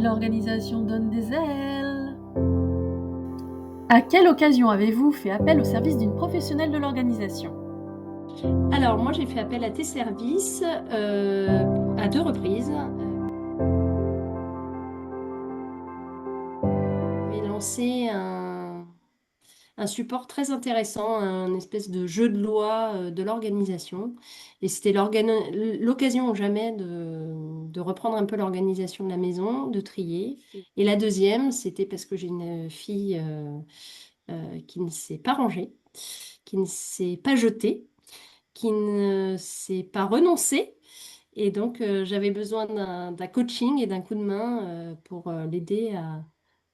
L'organisation donne des ailes. À quelle occasion avez-vous fait appel au service d'une professionnelle de l'organisation? Alors, moi, j'ai fait appel à tes services à 2 reprises. J'ai lancé un support très intéressant, un espèce de jeu de loi de l'organisation. Et c'était l'occasion ou jamais de reprendre un peu l'organisation de la maison, de trier. Et la deuxième, c'était parce que j'ai une fille qui ne s'est pas rangée, qui ne s'est pas jetée, qui ne s'est pas renoncée. Et donc, j'avais besoin d'un coaching et d'un coup de main pour l'aider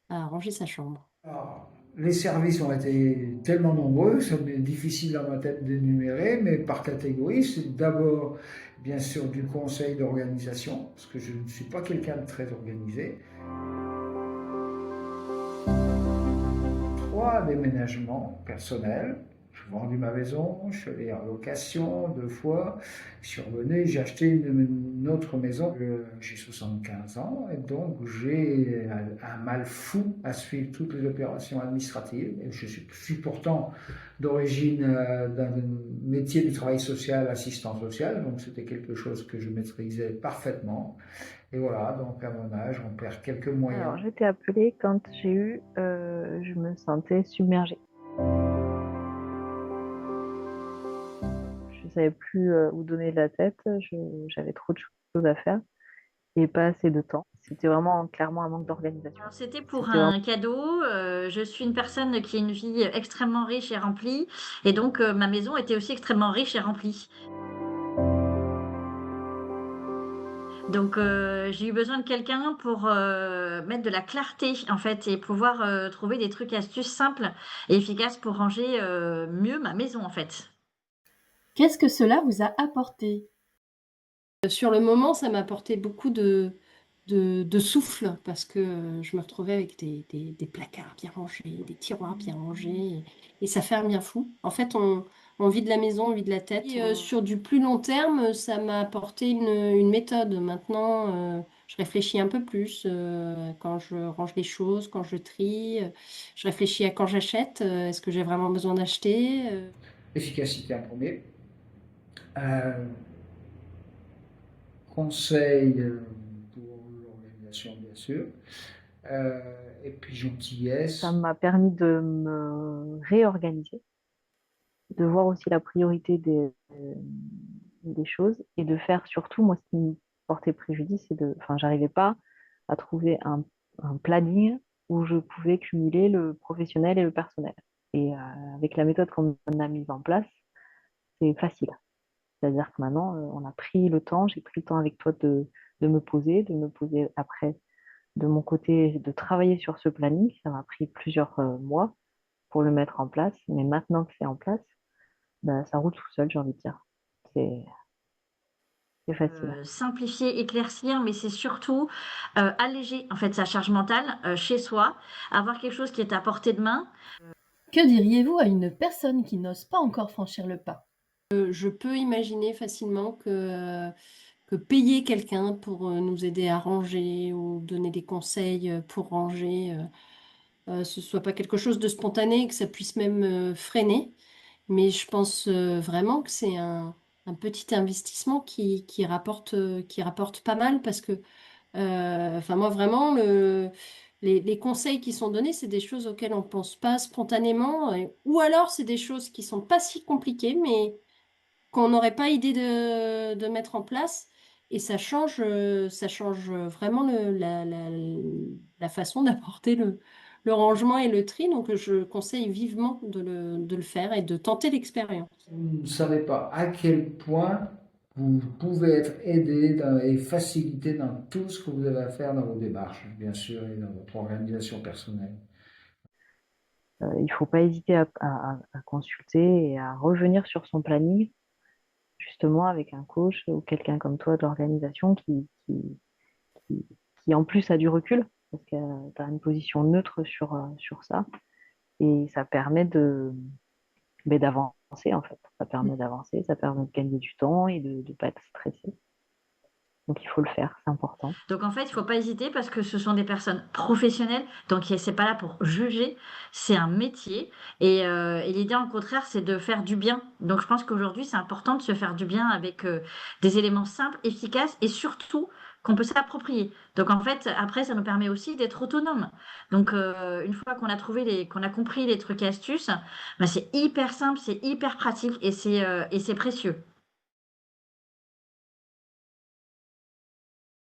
à ranger sa chambre. Alors, les services ont été tellement nombreux, c'est difficile dans ma tête d'énumérer, mais par catégorie, c'est d'abord, bien sûr, du conseil d'organisation, parce que je ne suis pas quelqu'un de très organisé. 3 déménagements personnels. J'ai vendu ma maison, je suis allé en location 2 fois, je suis revenu, j'ai acheté une autre maison. J'ai 75 ans et donc j'ai un mal fou à suivre toutes les opérations administratives. Et je suis pourtant d'origine d'un métier du travail social, assistant social, donc c'était quelque chose que je maîtrisais parfaitement. Et voilà, donc à mon âge, on perd quelques moyens. Alors, j'ai été appelée quand je me sentais submergée. Je savais plus où donner de la tête, j'avais trop de choses à faire et pas assez de temps. C'était vraiment clairement un manque d'organisation. Alors, c'était pour C'était vraiment un cadeau. Je suis une personne qui a une vie extrêmement riche et remplie. Et donc, ma maison était aussi extrêmement riche et remplie. Donc, j'ai eu besoin de quelqu'un pour mettre de la clarté, en fait, et pouvoir trouver des trucs, astuces simples et efficaces pour ranger mieux ma maison, en fait. Qu'est-ce que cela vous a apporté? Sur le moment, ça m'a apporté beaucoup de souffle parce que je me retrouvais avec des placards bien rangés, des tiroirs bien rangés et ça fait un bien fou. En fait, on vide la maison, on vide la tête. Et, sur du plus long terme, ça m'a apporté une méthode. Maintenant, je réfléchis un peu plus quand je range les choses, quand je trie. Je réfléchis à quand j'achète. Est-ce que j'ai vraiment besoin d'acheter? Efficacité en premier. Euh, Conseil pour l'organisation, bien sûr. Euh, et puis Ça gentillesse. m'a permis de me réorganiser, de voir aussi la priorité des choses et de faire surtout, moi, ce qui me portait préjudice, enfin, j'arrivais pas à trouver un planning où je pouvais cumuler le professionnel et le personnel. Et avec la méthode qu'on a mise en place, c'est facile. C'est-à-dire que maintenant, on a pris le temps, j'ai pris le temps avec toi de me poser après de mon côté, de travailler sur ce planning. Ça m'a pris plusieurs mois pour le mettre en place, mais maintenant que c'est en place, ben, ça roule tout seul, j'ai envie de dire. C'est c'est facile. Simplifier, éclaircir, mais c'est surtout alléger, en fait, sa charge mentale chez soi, avoir quelque chose qui est à portée de main. Que diriez-vous à une personne qui n'ose pas encore franchir le pas? Je peux imaginer facilement que payer quelqu'un pour nous aider à ranger ou donner des conseils pour ranger, ce soit pas quelque chose de spontané, que ça puisse même freiner. Mais je pense vraiment que c'est un petit investissement qui rapporte pas mal parce que, enfin moi vraiment, les conseils qui sont donnés, c'est des choses auxquelles on pense pas spontanément, ou alors c'est des choses qui sont pas si compliquées, mais qu'on n'aurait pas idée de mettre en place. Et ça change vraiment la façon d'apporter le rangement et le tri. Donc, je conseille vivement de le faire et de tenter l'expérience. Vous ne savez pas à quel point vous pouvez être aidé et facilité dans tout ce que vous avez à faire dans vos démarches, bien sûr, et dans votre organisation personnelle. Il ne faut pas hésiter à consulter et à revenir sur son planning, justement avec un coach ou quelqu'un comme toi de l'organisation qui, qui en plus a du recul, parce que tu as une position neutre sur ça, et ça permet mais d'avancer en fait. Ça permet d'avancer, ça permet de gagner du temps et de ne pas être stressé. Donc il faut le faire, c'est important. Donc en fait, il ne faut pas hésiter parce que ce sont des personnes professionnelles, donc c'est pas là pour juger, c'est un métier. Et l'idée, au contraire, c'est de faire du bien. Donc je pense qu'aujourd'hui, c'est important de se faire du bien avec des éléments simples, efficaces et surtout qu'on peut s'approprier. Donc en fait, après, ça nous permet aussi d'être autonome. Donc une fois qu'on a qu'on a compris les trucs et astuces, bah, c'est hyper simple, c'est hyper pratique et c'est précieux.